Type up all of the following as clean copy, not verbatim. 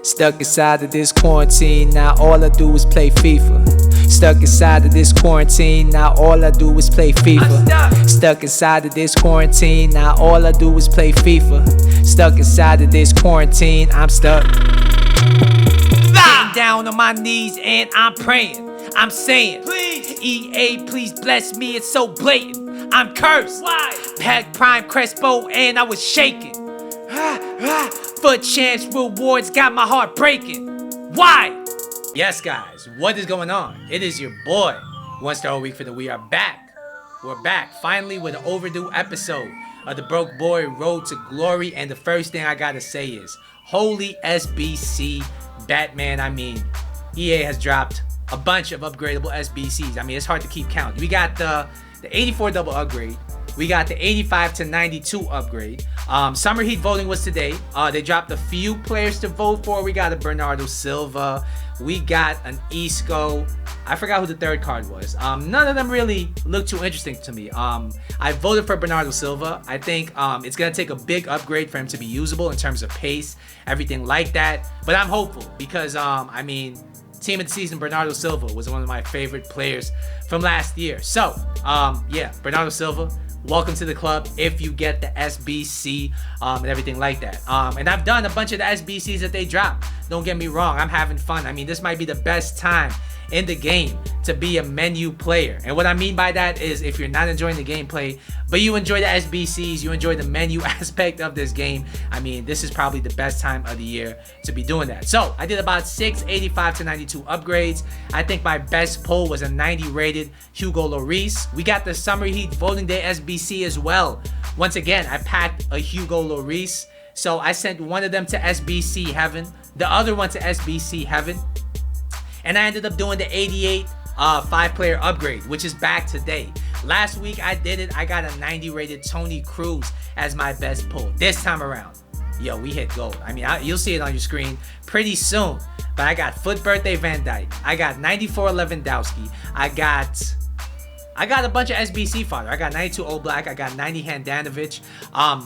Stuck inside of this quarantine, now all I do is play FIFA. Stuck inside of this quarantine, now all I do is play FIFA. Stuck inside of this quarantine, now all I do is play FIFA. Stuck inside of this quarantine, I'm stuck. Getting down on my knees and I'm praying. I'm saying, please, EA, please bless me. It's so blatant. I'm cursed. Why? Pack Prime Crespo and I was shaking. For chance rewards got my heart breaking. Why? Yes, guys, what is going on? It is your boy, One Star a Week for the We Are Back. We're back finally with an overdue episode of the Broke Boy Road to Glory. And the first thing I gotta say is, holy SBC Batman. I mean, EA has dropped a bunch of upgradable SBCs. I mean, it's hard to keep count. We got the 84 double upgrade. We got the 85 to 92 upgrade. Summer Heat voting was today. They dropped a few players to vote for. We got a Bernardo Silva. We got an Isco. I forgot who the third card was. None of them really look too interesting to me. I voted for Bernardo Silva. I think it's going to take a big upgrade for him to be usable in terms of pace, everything like that. But I'm hopeful because, I mean, Team of the Season Bernardo Silva was one of my favorite players from last year. So, yeah, Bernardo Silva, welcome to the club if you get the SBC and everything like that. And I've done a bunch of the SBCs that they dropped. Don't get me wrong, I'm having fun. I mean, this might be the best time in the game to be a menu player. And what I mean by that is if you're not enjoying the gameplay, but you enjoy the SBCs, you enjoy the menu aspect of this game, I mean, this is probably the best time of the year to be doing that. So I did about 6 85 to 92 upgrades. I think my best pull was a 90 rated Hugo Lloris. We got the Summer Heat Voting Day SBC as well. Once again, I packed a Hugo Lloris. So I sent one of them to SBC Heaven, the other one to SBC Heaven. And I ended up doing the 88 5-player upgrade, which is back today. Last week I did it. I got a 90 rated Tony Cruz as my best pull. This time around, yo, we hit gold. I mean, you'll see it on your screen pretty soon. But I got Foot Birthday Van Dyke. I got 94 Lewandowski. I got a bunch of SBC fodder. I got 92 Old Black. I got 90 Handanovic.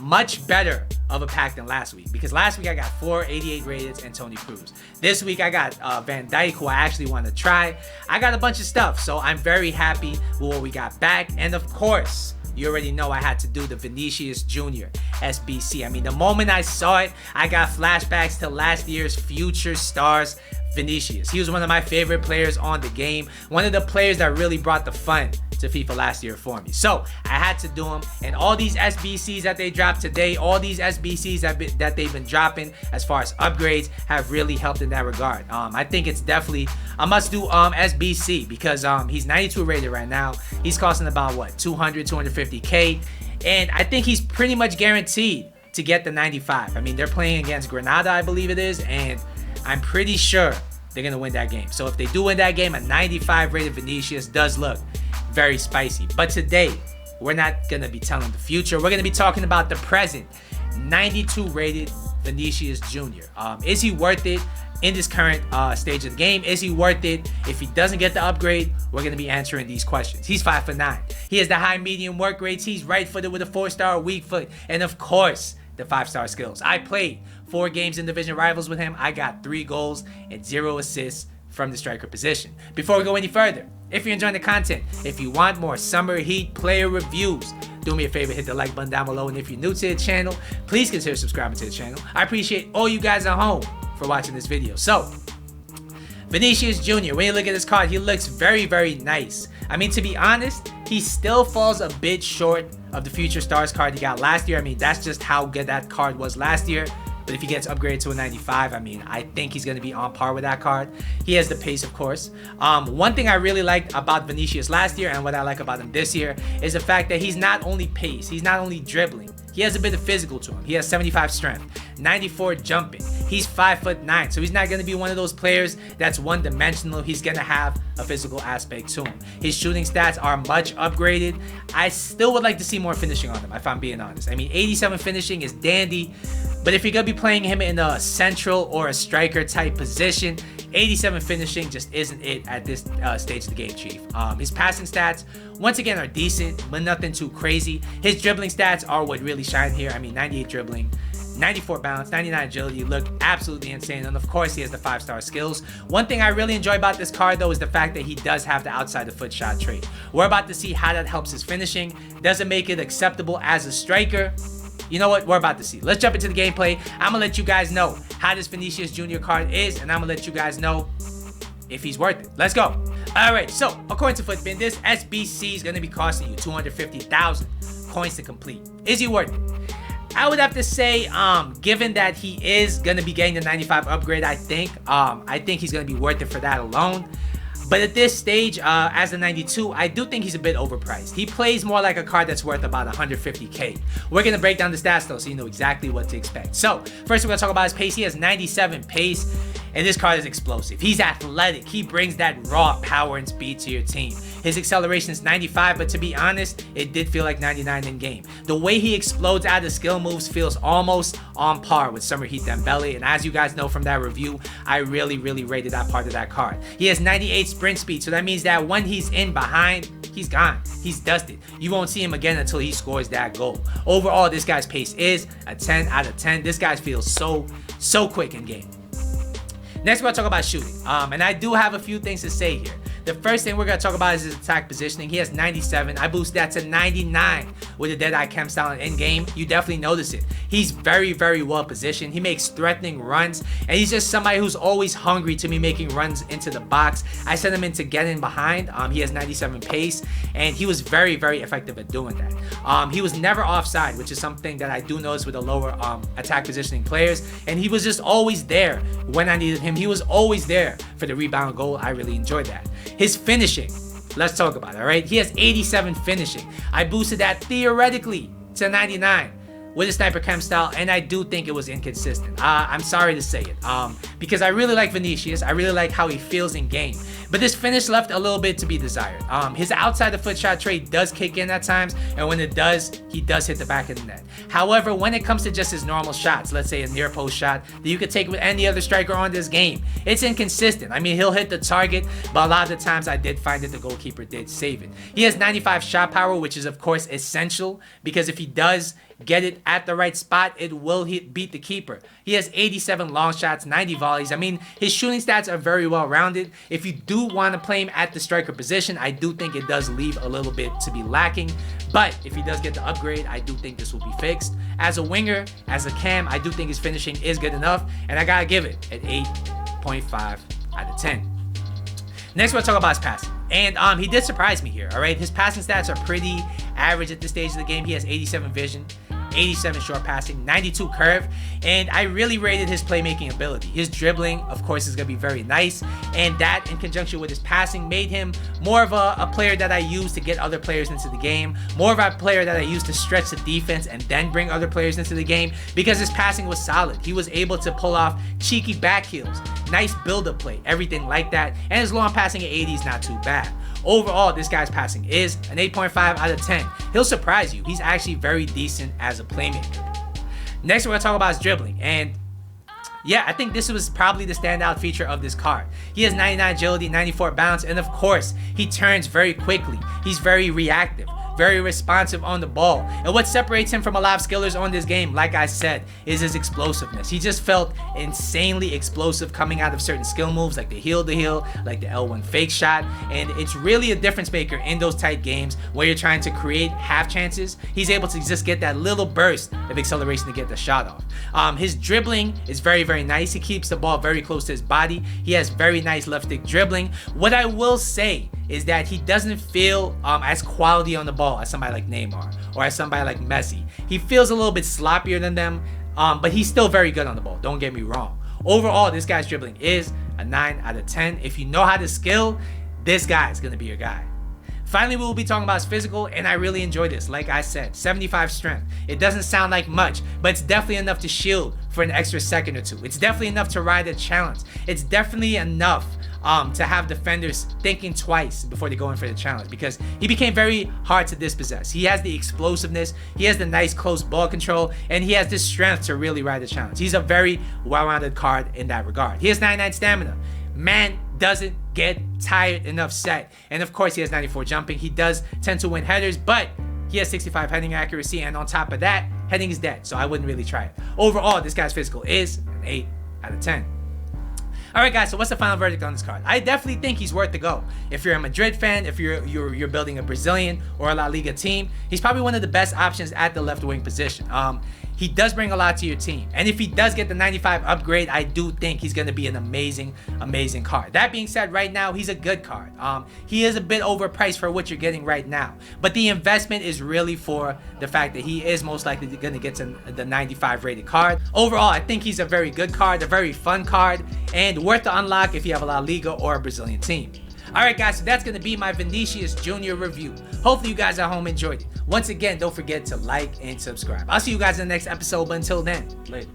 Much better of a pack than last week, because last week I got 4 88 rated and Tony Cruz. This week I got Van Dyke, who I actually want to try. I got a bunch of stuff, so I'm very happy with what we got back. And of course, you already know I had to do the Vinicius Jr. SBC. I mean, the moment I saw it, I got flashbacks to last year's Future Stars Vinicius. He was one of my favorite players on the game. One of the players that really brought the fun to FIFA last year for me. So I had to do them. And all these SBCs that they dropped today, all these SBCs that they've been dropping as far as upgrades have really helped in that regard. I think it's definitely a must do SBC because he's 92 rated right now. He's costing about what, 250k, and I think he's pretty much guaranteed to get the 95. I mean, they're playing against Granada, I believe it is, and I'm pretty sure they're gonna win that game. So if they do win that game, a 95 rated Vinicius does look very spicy. But today, we're not gonna be telling the future. We're gonna be talking about the present. 92 rated Vinicius Jr. Is he worth it in this current stage of the game? Is he worth it? If he doesn't get the upgrade, we're gonna be answering these questions. He's 5'9". He has the high medium work rates. He's right-footed with a 4-star weak foot, and of course, the 5-star skills. I played 4 games in division rivals with him. I got 3 goals and 0 assists from the striker position. Before we go any further, if you're enjoying the content, if you want more Summer Heat player reviews, do me a favor, hit the like button down below. And if you're new to the channel, please consider subscribing to the channel. I appreciate all you guys at home for watching this video. So, Vinicius Jr., when you look at this card, he looks very, very nice. I mean, to be honest, he still falls a bit short of the Future Stars card he got last year. I mean, that's just how good that card was last year. But if he gets upgraded to a 95, I mean, I think he's going to be on par with that card. He has the pace, of course. One thing I really liked about Vinicius last year and what I like about him this year is the fact that he's not only pace, he's not only dribbling. He has a bit of physical to him. He has 75 strength, 94 jumping. He's 5'9", so he's not going to be one of those players that's one-dimensional. He's going to have a physical aspect to him. His shooting stats are much upgraded. I still would like to see more finishing on him, if I'm being honest. I mean, 87 finishing is dandy, but if you're going to be playing him in a central or a striker type position, 87 finishing just isn't it at this stage of the game, Chief. His passing stats, once again, are decent, but nothing too crazy. His dribbling stats are what really shine here. I mean, 98 dribbling, 94 balance, 99 agility, look absolutely insane. And of course, he has the 5-star skills. One thing I really enjoy about this card though is the fact that he does have the outside the foot shot trait. We're about to see how that helps his finishing. Doesn't make it acceptable as a striker. You know what? We're about to see. Let's jump into the gameplay. I'm gonna let you guys know how this Vinicius Jr. card is, and I'm gonna let you guys know if he's worth it. Let's go. Alright, so according to Footbin, this SBC is gonna be costing you 250,000 coins to complete. Is he worth it? I would have to say, given that he is gonna be getting the 95 upgrade, I think he's gonna be worth it for that alone. But at this stage, as a 92, I do think he's a bit overpriced. He plays more like a card that's worth about 150k. We're gonna break down the stats though, so you know exactly what to expect. So first, we're gonna talk about his pace. He has 97 pace, and this card is explosive. He's athletic. He brings that raw power and speed to your team. His acceleration is 95, but to be honest, it did feel like 99 in game. The way he explodes out of skill moves feels almost on par with Summer Heat Dembele, and as you guys know from that review, I really rated that part of that card. He has 98 sprint speed, so that means that when he's in behind, he's gone. He's dusted. You won't see him again until he scores that goal. Overall, this guy's pace is a 10 out of 10. This guy feels so quick in game. Next, we're going to talk about shooting. And I do have a few things to say here. The first thing we're going to talk about is his attack positioning. He has 97. I boost that to 99 with the Deadeye Chem style in game. You definitely notice it. He's very well positioned. He makes threatening runs, and he's just somebody who's always hungry to be making runs into the box. I sent him in to get in behind. He has 97 pace, and he was very effective at doing that. He was never offside, which is something that I do notice with the lower attack positioning players, and he was just always there when I needed him. He was always there for the rebound goal. I really enjoyed that. His finishing, let's talk about it, all right? He has 87 finishing. I boosted that theoretically to 99 with a Sniper Chem style, and I do think it was inconsistent. I'm sorry to say it, because I really like Vinicius. I really like how he feels in game, but this finish left a little bit to be desired. His outside the foot shot trait does kick in at times, and when it does, he does hit the back of the net. However, when it comes to just his normal shots, let's say a near post shot that you could take with any other striker on this game, it's inconsistent. I mean, he'll hit the target, but a lot of the times I did find that the goalkeeper did save it. He has 95 shot power, which is of course essential, because if he does get it at the right spot, it will beat the keeper. He has 87 long shots, 90 volleys. I mean, his shooting stats are very well rounded. If you do want to play him at the striker position, I do think it does leave a little bit to be lacking. But if he does get the upgrade, I do think this will be fixed. As a winger, as a cam, I do think his finishing is good enough, and I gotta give it an 8.5 out of 10. Next, we'll talk about his passing. And he did surprise me here, all right? His passing stats are pretty average at this stage of the game. He has 87 vision, 87 short passing, 92 curve, and I really rated his playmaking ability. His dribbling, of course, is going to be very nice, and that in conjunction with his passing made him more of a player that I use to get other players into the game, more of a player that I use to stretch the defense and then bring other players into the game, because his passing was solid. He was able to pull off cheeky back heels, nice build-up play, everything like that, and his long passing at 80 is not too bad. Overall, this guy's passing is an 8.5 out of 10. He'll surprise you. He's actually very decent as a playmaker. Next, we're going to talk about his dribbling. And yeah, I think this was probably the standout feature of this card. He has 99 agility, 94 balance, and of course, he turns very quickly. He's very reactive, very responsive on the ball. And what separates him from a lot of skillers on this game, like I said, is his explosiveness. He just felt insanely explosive coming out of certain skill moves, like the heel to heel, like the L1 fake shot. And it's really a difference maker in those tight games where you're trying to create half chances. He's able to just get that little burst of acceleration to get the shot off. His dribbling is very nice. He keeps the ball very close to his body. He has very nice left stick dribbling. What I will say is that he doesn't feel as quality on the ball as somebody like Neymar or as somebody like Messi. He feels a little bit sloppier than them, but he's still very good on the ball. Don't get me wrong. Overall, this guy's dribbling is a 9 out of 10. If you know how to skill, this guy is going to be your guy. Finally, we will be talking about his physical, and I really enjoy this. Like I said, 75 strength. It doesn't sound like much, but it's definitely enough to shield for an extra second or two. It's definitely enough to ride a challenge. It's definitely enough to have defenders thinking twice before they go in for the challenge, because he became very hard to dispossess. He has the explosiveness, he has the nice close ball control, and he has the strength to really ride the challenge. He's a very well-rounded card in that regard. He has 99 stamina. Man doesn't get tired enough set. And of course, he has 94 jumping. He does tend to win headers, but he has 65 heading accuracy, and on top of that, Heading is dead, so I wouldn't really try it. Overall, this guy's physical is an 8 out of 10. Alright guys, so what's the final verdict on this card? I definitely think he's worth the go. If you're a Madrid fan, if you're building a Brazilian or a La Liga team, he's probably one of the best options at the left wing position. He does bring a lot to your team. And if he does get the 95 upgrade, I do think he's going to be an amazing card. That being said, right now, he's a good card. He is a bit overpriced for what you're getting right now. But the investment is really for the fact that he is most likely going to get to the 95 rated card. Overall, I think he's a very good card, a very fun card, and worth to unlock if you have a La Liga or a Brazilian team. Alright guys, so that's going to be my Vinicius Jr. review. Hopefully you guys at home enjoyed it. Once again, don't forget to like and subscribe. I'll see you guys in the next episode, but until then, later.